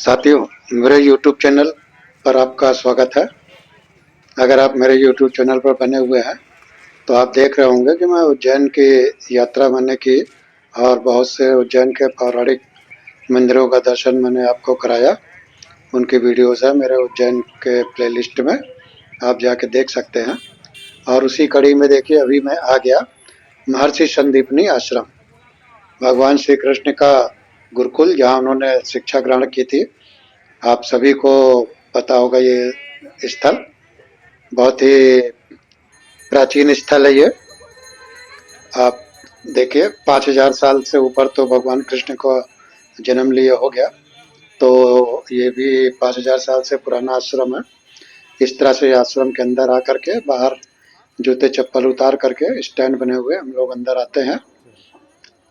साथियों, मेरे YouTube channel पर आपका स्वागत है। अगर आप मेरे YouTube चैनल पर बने हुए हैं तो आप देख रहे होंगे कि मैं उज्जैन की यात्रा मैंने की और बहुत से उज्जैन के पौराणिक मंदिरों का दर्शन मैंने आपको कराया। उनकी वीडियोस है मेरे उज्जैन के प्लेलिस्ट में, आप जाके देख सकते हैं। और उसी कड़ी में देखिए अभी मैं आ गया महर्षि संदीपनी आश्रम, भगवान श्री कृष्ण का गुरुकुल, जहाँ उन्होंने शिक्षा ग्रहण की थी। आप सभी को पता होगा ये स्थल बहुत ही प्राचीन स्थल है ये। आप देखिए 5000 साल से ऊपर तो भगवान कृष्ण को जन्म लिए हो गया, तो ये भी 5000 साल से पुराना आश्रम है। इस तरह से आश्रम के अंदर आकर के बाहर जूते चप्पल उतार करके स्टैंड बने हुए हम लोग अंदर आते हैं।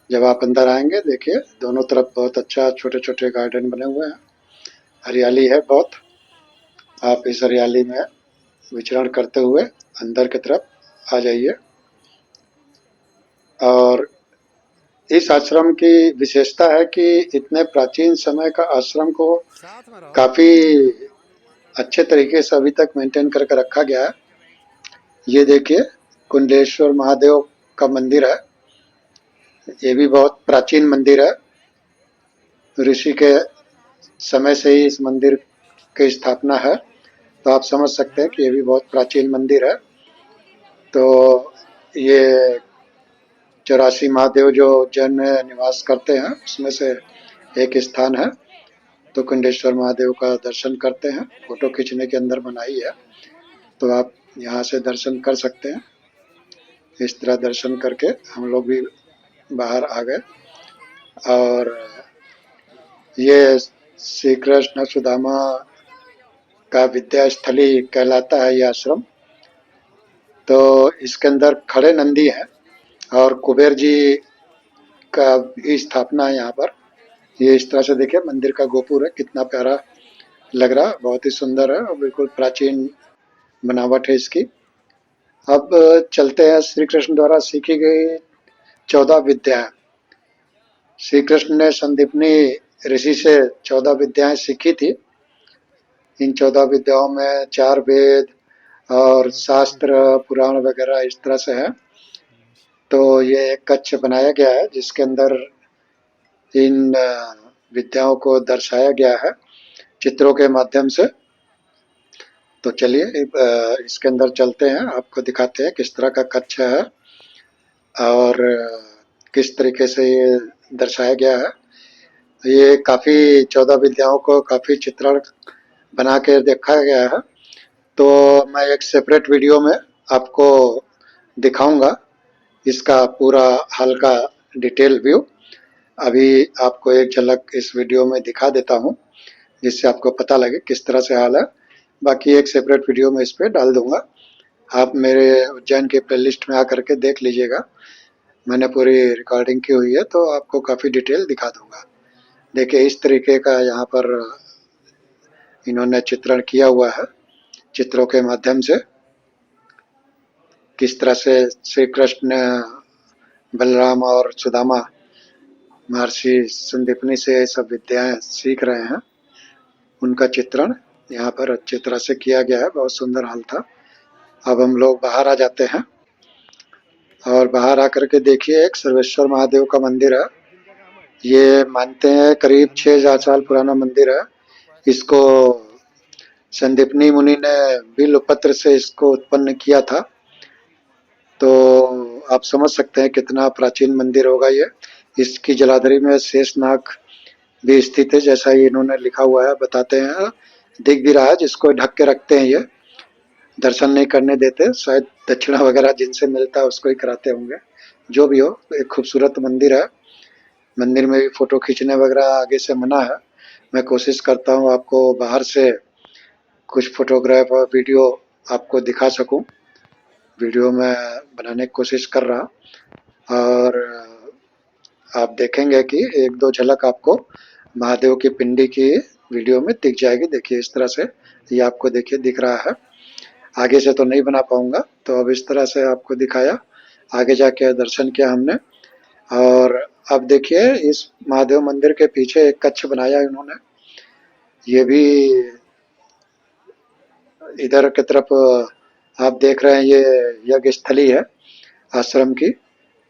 जब आप अंदर आएंगे देखिए दोनों तरफ बहुत अच्छा छोटे छोटे गार्डन बने हुए हैं, हरियाली है बहुत। आप इस हरियाली में विचरण करते हुए अंदर की तरफ आ जाइए। और इस आश्रम की विशेषता है कि इतने प्राचीन समय का आश्रम को काफी अच्छे तरीके से अभी तक मेंटेन करके रखा गया है। ये देखिए कुंडेश्वर महादेव का मंदिर है, ये भी बहुत प्राचीन मंदिर है। ऋषि के समय से ही इस मंदिर की स्थापना है, तो आप समझ सकते हैं कि ये भी बहुत प्राचीन मंदिर है। तो ये 84 महादेव जो उज्जैन में निवास करते हैं उसमें से एक स्थान है। तो कुंडेश्वर महादेव का दर्शन करते हैं, फोटो खींचने के अंदर मनाही है, तो आप यहाँ से दर्शन कर सकते हैं। इस तरह दर्शन करके हम लोग भी बाहर आ गए। और ये श्री कृष्ण सुदामा का विद्या स्थली कहलाता है ये आश्रम। तो इसके अंदर खड़े नंदी हैं और कुबेर जी का भी स्थापना है यहाँ पर। ये इस तरह से देखिए मंदिर का गोपुर है, कितना प्यारा लग रहा है, बहुत ही सुंदर है और बिल्कुल प्राचीन बनावट है इसकी। अब चलते हैं श्री कृष्ण द्वारा सीखी गई 14 विद्याएं। श्री कृष्ण ने संदीपनी ऋषि से 14 विद्याएं सीखी थी। इन 14 विद्याओं में 4 वेद और शास्त्र पुराण वगैरह इस तरह से है। तो ये एक कक्ष बनाया गया है जिसके अंदर इन विद्याओं को दर्शाया गया है चित्रों के माध्यम से। तो चलिए इसके अंदर चलते हैं, आपको दिखाते हैं किस तरह का कक्ष है और किस तरीके से ये दर्शाया गया है। ये काफ़ी 14 विद्याओं को काफ़ी चित्रण बना के देखा गया है। तो मैं एक सेपरेट वीडियो में आपको दिखाऊंगा इसका पूरा हल्का डिटेल व्यू। अभी आपको एक झलक इस वीडियो में दिखा देता हूँ जिससे आपको पता लगे किस तरह से हाल है। बाकी एक सेपरेट वीडियो में इस पर डाल दूंगा, आप मेरे उज्जैन के प्लेलिस्ट में आकर के देख लीजिएगा। मैंने पूरी रिकॉर्डिंग की हुई है तो आपको काफ़ी डिटेल दिखा दूंगा। देखिए इस तरीके का यहाँ पर इन्होंने चित्रण किया हुआ है चित्रों के माध्यम से, किस तरह से श्री कृष्ण बलराम और सुदामा महर्षि संदीपनी से सब विद्याएं सीख रहे हैं, उनका चित्रण यहाँ पर अच्छी तरह से किया गया है। बहुत सुंदर हाल था। अब हम लोग बाहर आ जाते हैं और बाहर आकर के देखिए एक सर्वेश्वर महादेव का मंदिर है। ये मानते हैं करीब 6000 साल पुराना मंदिर है। इसको संदीपनी मुनि ने बिल्व पत्र से इसको उत्पन्न किया था। तो आप समझ सकते हैं कितना प्राचीन मंदिर होगा ये। इसकी जलाधरी में शेषनाग भी स्थित है, जैसा ही इन्होंने लिखा हुआ है, बताते हैं। दिख भी रहा है, जिसको ढक के रखते हैं ये, दर्शन नहीं करने देते, शायद दक्षिणा वगैरह जिनसे मिलता है उसको ही कराते होंगे। जो भी हो, एक खूबसूरत मंदिर है। मंदिर में भी फोटो खींचने वगैरह आगे से मना है। मैं कोशिश करता हूँ आपको बाहर से कुछ फोटोग्राफ और वीडियो आपको दिखा सकूं। वीडियो में बनाने की कोशिश कर रहा और आप देखेंगे कि एक दो झलक आपको महादेव की पिंडी की वीडियो में दिख जाएगी। देखिए इस तरह से ये आपको देखिए दिख रहा है। आगे से तो नहीं बना पाऊंगा, तो अब इस तरह से आपको दिखाया, आगे जाके दर्शन किया हमने। और अब देखिए इस महादेव मंदिर के पीछे एक कक्ष बनाया इन्होंने। ये भी इधर की तरफ आप देख रहे हैं, ये यज्ञ स्थली है आश्रम की।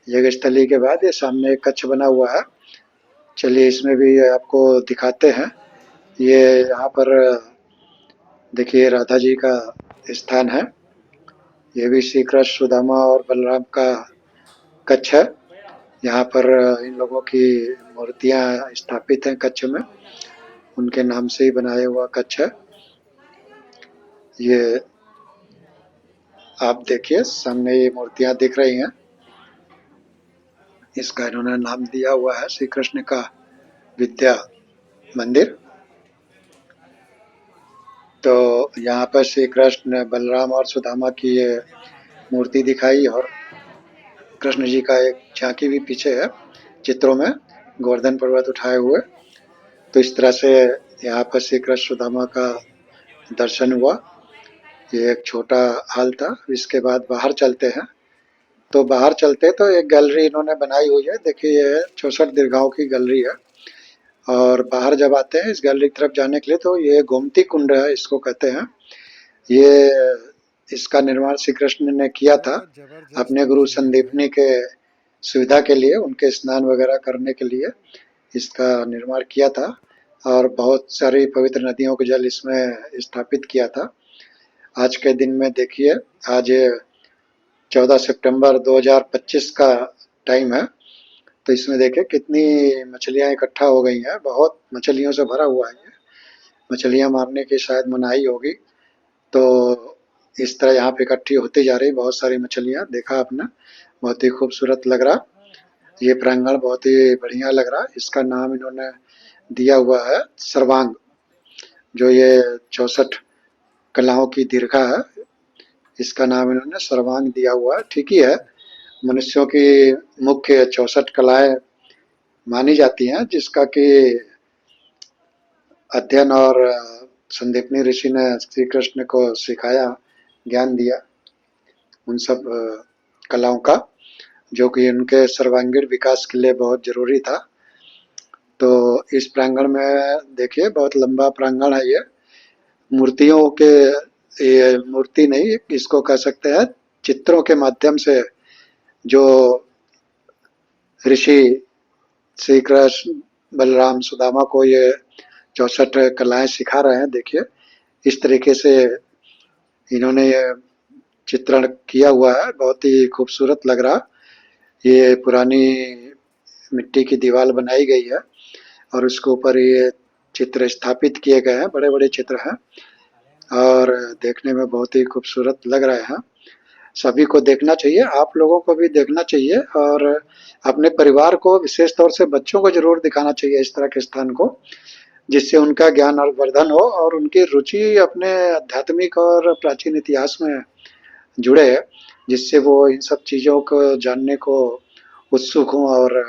यज्ञ स्थली के बाद ये सामने एक कक्ष बना हुआ है। चलिए इसमें भी आपको दिखाते हैं। ये यहाँ पर देखिए राधा जी का स्थान है। ये भी श्री कृष्ण सुदामा और बलराम का कक्ष है। यहाँ पर इन लोगों की मूर्तियाँ स्थापित हैं कक्ष में, उनके नाम से ही बनाया हुआ कक्ष है। ये आप देखिए सामने ये मूर्तियाँ दिख रही हैं। इसका इन्होंने नाम दिया हुआ है श्री कृष्ण का विद्या मंदिर। तो यहाँ पर श्री कृष्ण बलराम और सुदामा की ये मूर्ति दिखाई, और कृष्ण जी का एक झांकी भी पीछे है चित्रों में, गोवर्धन पर्वत उठाए हुए। तो इस तरह से यहाँ पर श्री कृष्ण सुदामा का दर्शन हुआ। ये एक छोटा हॉल था। इसके बाद बाहर चलते हैं। तो बाहर चलते तो एक गैलरी इन्होंने बनाई हुई है। देखिए ये 64 दीर्घाओं की गैलरी है। और बाहर जब आते हैं इस गैलरी की तरफ जाने के लिए, तो ये गोमती कुंड है, इसको कहते हैं। ये इसका निर्माण श्री कृष्ण ने किया था अपने गुरु संदीपनी के सुविधा के लिए, उनके स्नान वगैरह करने के लिए इसका निर्माण किया था। और बहुत सारी पवित्र नदियों का जल इसमें स्थापित किया था। आज के दिन में देखिए, आज 14 सितंबर 2025 का टाइम है। तो इसमें देखिए कितनी मछलियां इकट्ठा हो गई हैं। बहुत मछलियों से भरा हुआ है। ये मछलियां मारने की शायद मनाही होगी। तो इस तरह यहाँ पे इकट्ठी होती जा रही बहुत सारी मछलियां। देखा आपने, बहुत ही खूबसूरत लग रहा। ये प्रांगण बहुत ही बढ़िया लग रहा। इसका नाम इन्होंने दिया हुआ है सर्वांग। जो ये 64 कलाओं की दीर्घा है, इसका नाम इन्होंने सर्वांग दिया हुआ है। ठीक ही है। मनुष्यों की मुख्य 64 कलाएं मानी जाती हैं, जिसका कि अध्ययन और संदीपनी ऋषि ने श्री कृष्ण को सिखाया, ज्ञान दिया उन सब कलाओं का, जो कि उनके सर्वांगीण विकास के लिए बहुत जरूरी था। तो इस प्रांगण में देखिए बहुत लंबा प्रांगण है। ये मूर्तियों के, ये मूर्ति नहीं, इसको कह सकते हैं चित्रों के माध्यम से जो ऋषि श्री कृष्ण बलराम सुदामा को ये 64 कलाएं सिखा रहे हैं। देखिए इस तरीके से इन्होंने ये चित्रण किया हुआ है, बहुत ही खूबसूरत लग रहा। ये पुरानी मिट्टी की दीवार बनाई गई है और उसके ऊपर ये चित्र स्थापित किए गए हैं। बड़े बड़े चित्र हैं और देखने में बहुत ही खूबसूरत लग रहे हैं। सभी को देखना चाहिए, आप लोगों को भी देखना चाहिए, और अपने परिवार को, विशेष तौर से बच्चों को जरूर दिखाना चाहिए इस तरह के स्थान को, जिससे उनका ज्ञान और वर्धन हो और उनकी रुचि अपने आध्यात्मिक और प्राचीन इतिहास में जुड़े, जिससे वो इन सब चीज़ों को जानने को उत्सुक हों और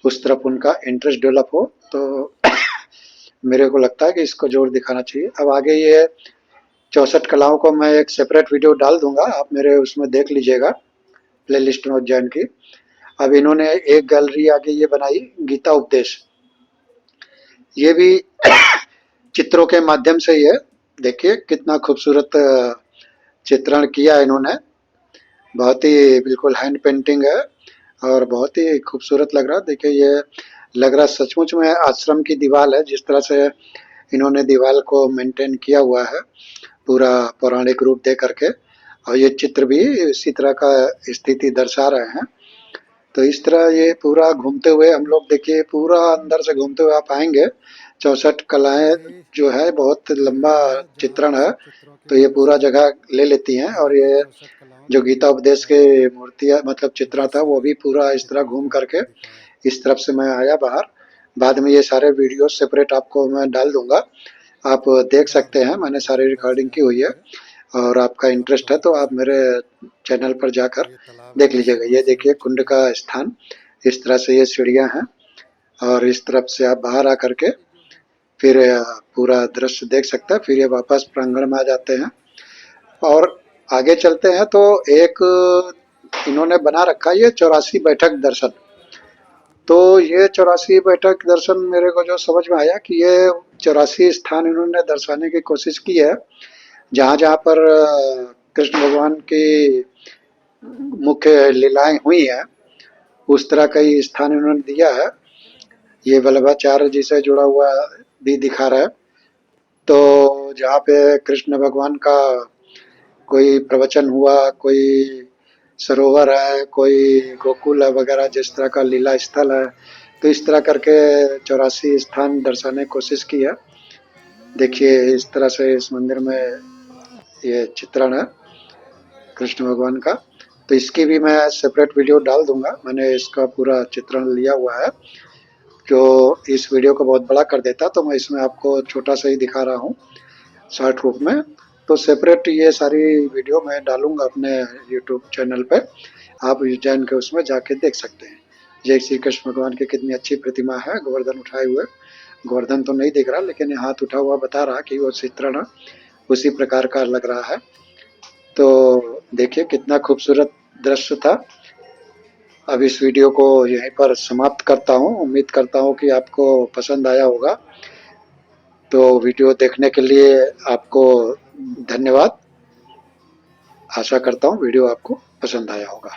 उस तरफ उनका इंटरेस्ट डेवलप हो। तो मेरे को लगता है कि इसको जोर दिखाना चाहिए। अब आगे ये 64 कलाओं को मैं एक सेपरेट वीडियो डाल दूंगा, आप मेरे उसमें देख लीजिएगा प्ले लिस्ट में उज्जैन की। अब इन्होंने एक गैलरी आगे ये बनाई गीता उपदेश। ये भी चित्रों के माध्यम से ही है। देखिए कितना खूबसूरत चित्रण किया इन्होंने। बहुत ही बिल्कुल हैंड पेंटिंग है और बहुत ही खूबसूरत लग रहा। देखिए ये लग रहा सचमुच में आश्रम की दीवार है, जिस तरह से इन्होंने दीवार को मेंटेन किया हुआ है पूरा पौराणिक रूप दे करके। और ये चित्र भी इसी तरह का स्थिति दर्शा रहे हैं। तो इस तरह ये पूरा घूमते हुए हम लोग, देखिए पूरा अंदर से घूमते हुए आप आएंगे। 64 कलाएं जो है बहुत लंबा चित्रण है, तो ये पूरा जगह ले लेती हैं। और ये जो गीता उपदेश के मूर्तियां मतलब चित्रण था, वो भी पूरा इस तरह घूम करके इस तरफ से मैं आया बाहर। बाद में ये सारे वीडियो सेपरेट आपको मैं डाल दूंगा, आप देख सकते हैं। मैंने सारी रिकॉर्डिंग की हुई है और आपका इंटरेस्ट है तो आप मेरे चैनल पर जाकर देख लीजिएगा। ये देखिए कुंड का स्थान, इस तरह से ये सीढ़ियां हैं और इस तरफ से आप बाहर आकर के फिर पूरा दृश्य देख सकते हैं। फिर ये वापस प्रांगण में आ जाते हैं और आगे चलते हैं। तो एक इन्होंने बना रखा है ये 84 बैठक दर्शन। तो ये 84 बैठक दर्शन मेरे को जो समझ में आया कि ये 84 स्थान इन्होंने दर्शाने की कोशिश की है, जहाँ जहाँ पर कृष्ण भगवान की मुख्य लीलाएं हुई हैं, उस तरह का ही स्थान इन्होंने दिया है। ये वल्लभाचार्य जी से जुड़ा हुआ भी दिखा रहा है। तो जहाँ पे कृष्ण भगवान का कोई प्रवचन हुआ, कोई सरोवर है, कोई गोकुल है वगैरह, जिस तरह का लीला स्थल है, तो इस तरह करके 84 स्थान दर्शाने की कोशिश की है। देखिए इस तरह से इस मंदिर में ये चित्रण है कृष्ण भगवान का। तो इसकी भी मैं सेपरेट वीडियो डाल दूंगा। मैंने इसका पूरा चित्रण लिया हुआ है, जो इस वीडियो को बहुत बड़ा कर देता, तो मैं इसमें आपको छोटा सा ही दिखा रहा हूँ शॉर्ट रूप में। तो सेपरेट ये सारी वीडियो मैं डालूंगा अपने यूट्यूब चैनल पे, आप उज्जैन के उसमें जाके देख सकते हैं। जय श्री कृष्ण भगवान की कितनी अच्छी प्रतिमा है, गोवर्धन उठाए हुए। गोवर्धन तो नहीं दिख रहा, लेकिन ये हाथ उठा हुआ बता रहा कि वो चित्रण उसी प्रकार का लग रहा है। तो देखिए कितना खूबसूरत दृश्य था। अब इस वीडियो को यहीं पर समाप्त करता हूँ। उम्मीद करता हूँ कि आपको पसंद आया होगा। तो वीडियो देखने के लिए आपको धन्यवाद। आशा करता हूँ वीडियो आपको पसंद आया होगा।